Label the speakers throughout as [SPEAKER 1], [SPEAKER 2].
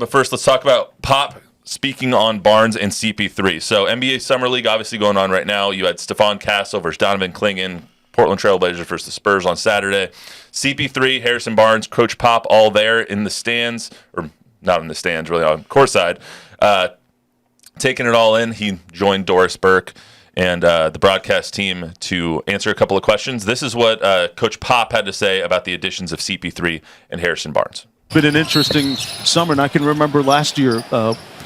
[SPEAKER 1] But first, let's talk about Pop speaking on Barnes and CP3. So NBA Summer League obviously going on right now. You had Stephon Castle versus Donovan Clingan, Portland Trailblazers versus the Spurs on Saturday. CP3, Harrison Barnes, Coach Pop, all there in the stands, or not in the stands, really on courtside, taking it all in. He joined Doris Burke and the broadcast team to answer a couple of questions. This is what Coach Pop had to say about the additions of CP3 and Harrison Barnes.
[SPEAKER 2] Been an interesting summer, and I can remember last year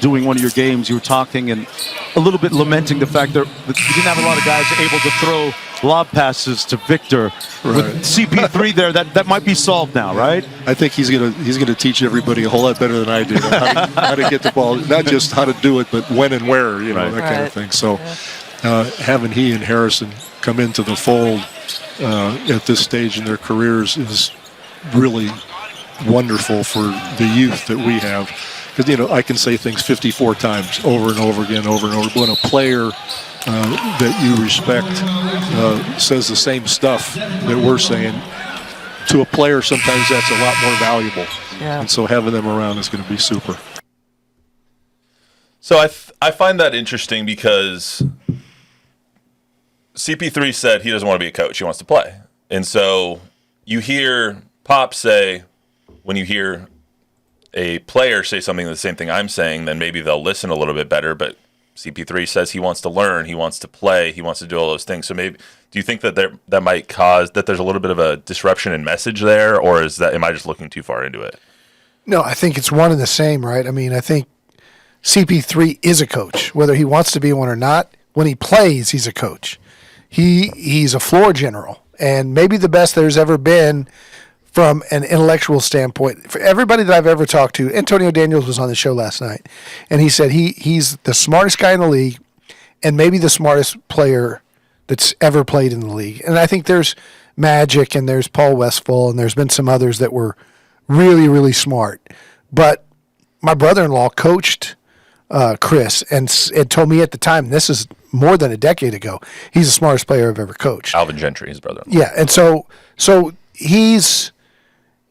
[SPEAKER 2] doing one of your games, you were talking and a little bit lamenting the fact that you didn't have a lot of guys able to throw lob passes to Victor. Right. With CP3 there, that might be solved now, right?
[SPEAKER 3] I think he's gonna teach everybody a whole lot better than I do how to get the ball, not just how to do it, but when and where, that kind of thing. So having he and Harrison come into the fold at this stage in their careers is really wonderful for the youth that we have, because I can say things 54 times over and over again, over and over. But when a player that you respect says the same stuff that we're saying to a player, sometimes that's a lot more valuable. Yeah. And so having them around is going to be super.
[SPEAKER 1] So I find that interesting because CP3 said he doesn't want to be a coach, he wants to play. And so you hear Pop say, when you hear a player say something the same thing I'm saying, then maybe they'll listen a little bit better. But CP3 says he wants to learn, he wants to play, he wants to do all those things. So maybe, do you think that that might cause that there's a little bit of a disruption in message there, or am I just looking too far into it?
[SPEAKER 4] No, I think it's one and the same, right? I mean, I think CP3 is a coach, whether he wants to be one or not. When he plays, he's a coach. He's a floor general, and maybe the best there's ever been from an intellectual standpoint. For everybody that I've ever talked to, Antonio Daniels was on the show last night, and he said he's the smartest guy in the league and maybe the smartest player that's ever played in the league. And I think there's Magic and there's Paul Westphal and there's been some others that were really, really smart. But my brother-in-law coached Chris and told me at the time, this is more than a decade ago, he's the smartest player I've ever coached.
[SPEAKER 1] Alvin Gentry, his brother-in-law.
[SPEAKER 4] Yeah, and so he's...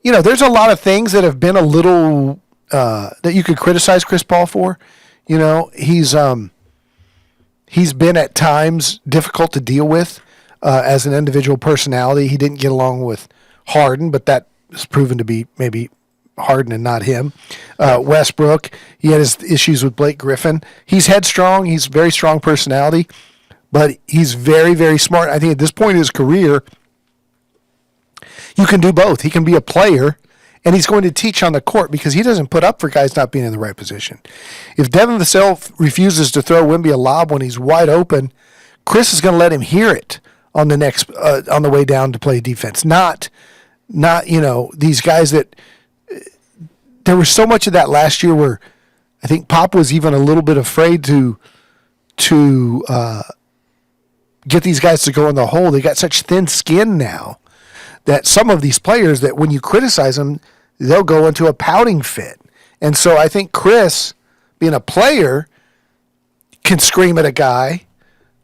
[SPEAKER 4] there's a lot of things that have been a little that you could criticize Chris Paul for. He's been at times difficult to deal with as an individual personality. He didn't get along with Harden, but that has proven to be maybe Harden and not him. Westbrook, he had his issues with Blake Griffin. He's headstrong. He's a very strong personality, but he's very, very smart. I think at this point in his career, you can do both. He can be a player, and he's going to teach on the court because he doesn't put up for guys not being in the right position. If Devin Vassell refuses to throw Wemby a lob when he's wide open, Chris is going to let him hear it on the next on the way down to play defense. Not these guys that there was so much of that last year where I think Pop was even a little bit afraid to get these guys to go in the hole. They got such thin skin now that some of these players that when you criticize them, they'll go into a pouting fit. And so I think Chris, being a player, can scream at a guy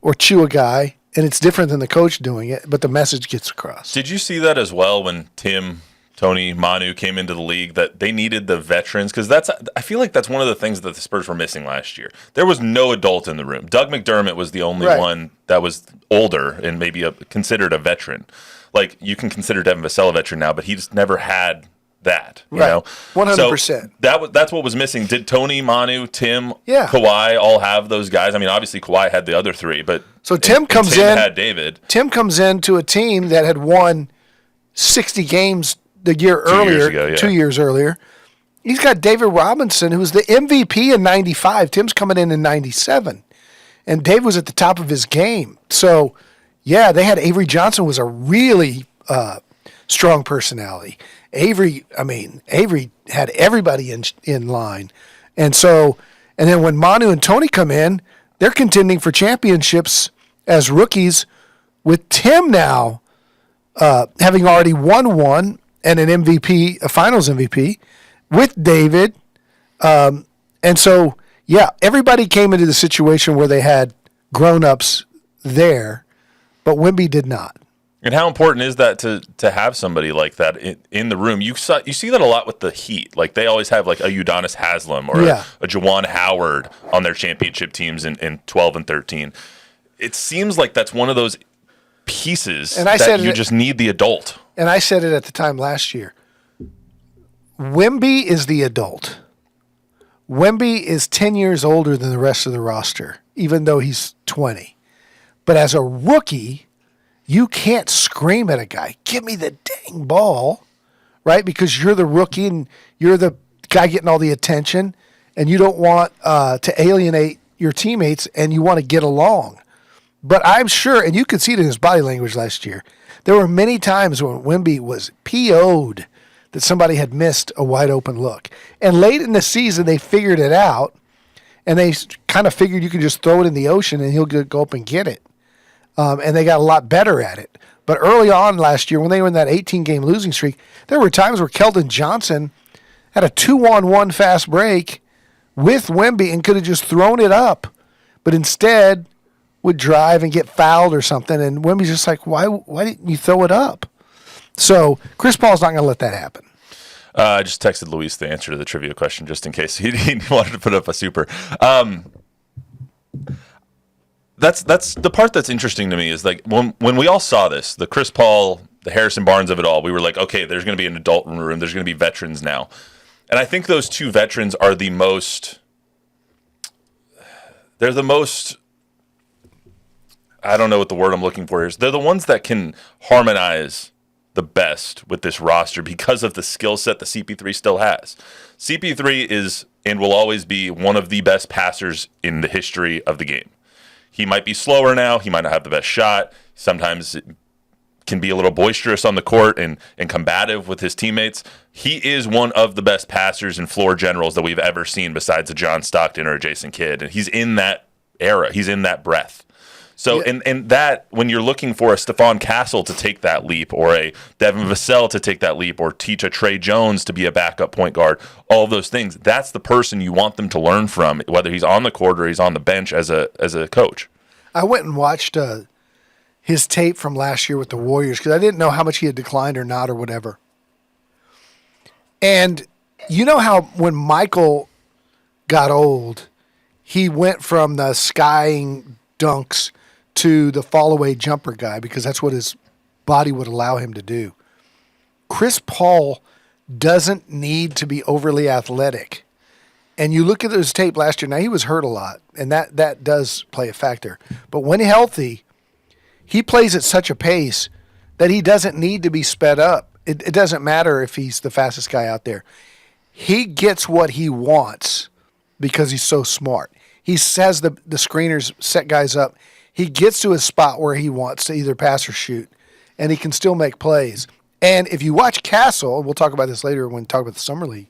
[SPEAKER 4] or chew a guy, and it's different than the coach doing it, but the message gets across.
[SPEAKER 1] Did you see that as well when Tim, Tony, Manu came into the league, that they needed the veterans? Because I feel like that's one of the things that the Spurs were missing last year. There was no adult in the room. Doug McDermott was the only one that was older and maybe considered a veteran. Like, you can consider Devin Vassell a veteran now, but he's never had that, you know?
[SPEAKER 4] 100%.
[SPEAKER 1] So that's what was missing. Did Tony, Manu, Tim,
[SPEAKER 4] Yeah.
[SPEAKER 1] Kawhi all have those guys? I mean, obviously Kawhi had the other three, but
[SPEAKER 4] So Tim comes
[SPEAKER 1] Tim
[SPEAKER 4] in.
[SPEAKER 1] had David.
[SPEAKER 4] Tim comes into a team that had won 60 games the year earlier, 2 years earlier. He's got David Robinson, who was the MVP in 95. Tim's coming in 97. And Dave was at the top of his game. So, yeah, they had Avery Johnson, was a really strong personality. Avery had everybody in line. And then when Manu and Tony come in, they're contending for championships as rookies with Tim now having already won one and an MVP, a finals MVP, with David. And so, yeah, everybody came into the situation where they had grown-ups there, but Wemby did not.
[SPEAKER 1] And how important is that to have somebody like that in the room? You see that a lot with the Heat. Like they always have like a Udonis Haslem or a Juwan Howard on their championship teams in 12 and 13. It seems like that's one of those pieces that you just need the adult.
[SPEAKER 4] And I said it at the time last year. Wemby is the adult. Wemby is 10 years older than the rest of the roster, even though he's 20. But as a rookie, you can't scream at a guy, give me the dang ball, right? Because you're the rookie and you're the guy getting all the attention, and you don't want to alienate your teammates, and you want to get along. But I'm sure, and you could see it in his body language last year, there were many times when Wemby was PO'd that somebody had missed a wide open look. And late in the season, they figured it out, and they kind of figured you could just throw it in the ocean and he'll go up and get it. And they got a lot better at it. But early on last year, when they were in that 18-game losing streak, there were times where Keldon Johnson had a 2-on-1 fast break with Wemby and could have just thrown it up, but instead would drive and get fouled or something. And Wemby's just like, why didn't you throw it up? So Chris Paul's not going to let that happen.
[SPEAKER 1] I just texted Luis the answer to the trivia question just in case he wanted to put up a super. That's the part that's interesting to me is like when we all saw this, the Chris Paul, the Harrison Barnes of it all, we were like, okay, there's going to be an adult in the room. There's going to be veterans now. And I think those two veterans are the most, I don't know what the word I'm looking for is. They're the ones that can harmonize the best with this roster because of the skill set that CP3 still has. CP3 is and will always be one of the best passers in the history of the game. He might be slower now. He might not have the best shot. Sometimes it can be a little boisterous on the court and combative with his teammates. He is one of the best passers and floor generals that we've ever seen besides a John Stockton or a Jason Kidd. And he's in that era. He's in that breath. So, and that, when you're looking for a Stephon Castle to take that leap or a Devin Vassell to take that leap or teach a Trey Jones to be a backup point guard, all of those things, that's the person you want them to learn from, whether he's on the court or he's on the bench as a coach.
[SPEAKER 4] I went and watched his tape from last year with the Warriors because I didn't know how much he had declined or not or whatever. And you know how when Michael got old, he went from the skying dunks to the fall-away jumper guy because that's what his body would allow him to do. Chris Paul doesn't need to be overly athletic. And you look at his tape last year, now he was hurt a lot, and that does play a factor. But when healthy, he plays at such a pace that he doesn't need to be sped up. It doesn't matter if he's the fastest guy out there. He gets what he wants because he's so smart. He says the screeners set guys up. He gets to a spot where he wants to either pass or shoot, and he can still make plays. And if you watch Castle, and we'll talk about this later when we talk about the Summer League,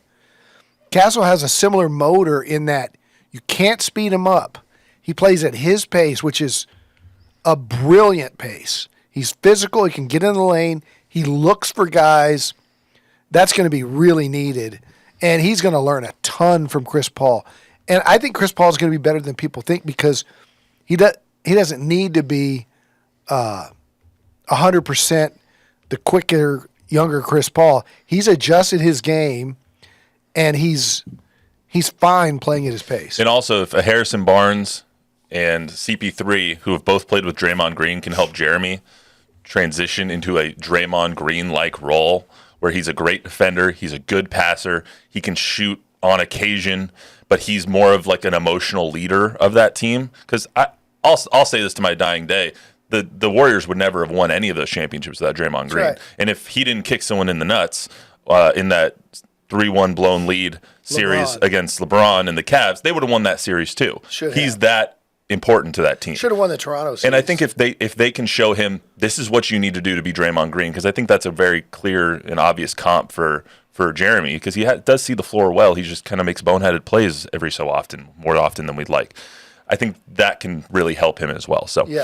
[SPEAKER 4] Castle has a similar motor in that you can't speed him up. He plays at his pace, which is a brilliant pace. He's physical. He can get in the lane. He looks for guys. That's going to be really needed. And he's going to learn a ton from Chris Paul. And I think Chris Paul is going to be better than people think because he doesn't need to be 100% the quicker, younger Chris Paul. He's adjusted his game, and he's fine playing at his pace.
[SPEAKER 1] And also, if Harrison Barnes and CP3, who have both played with Draymond Green, can help Jeremy transition into a Draymond Green-like role where he's a great defender, he's a good passer, he can shoot on occasion, but he's more of like an emotional leader of that team. Because I'll say this to my dying day, the Warriors would never have won any of those championships without Draymond Green. Right. And if he didn't kick someone in the nuts in that 3-1 blown lead series against LeBron and the Cavs, they would have won that series too. He's that important to that team.
[SPEAKER 4] Should have won the Toronto series.
[SPEAKER 1] And I think if they can show him this is what you need to do to be Draymond Green, because I think that's a very clear and obvious comp for Jeremy, because he does see the floor well. He just kind of makes boneheaded plays every so often, more often than we'd like. I think that can really help him as well. So. Yeah.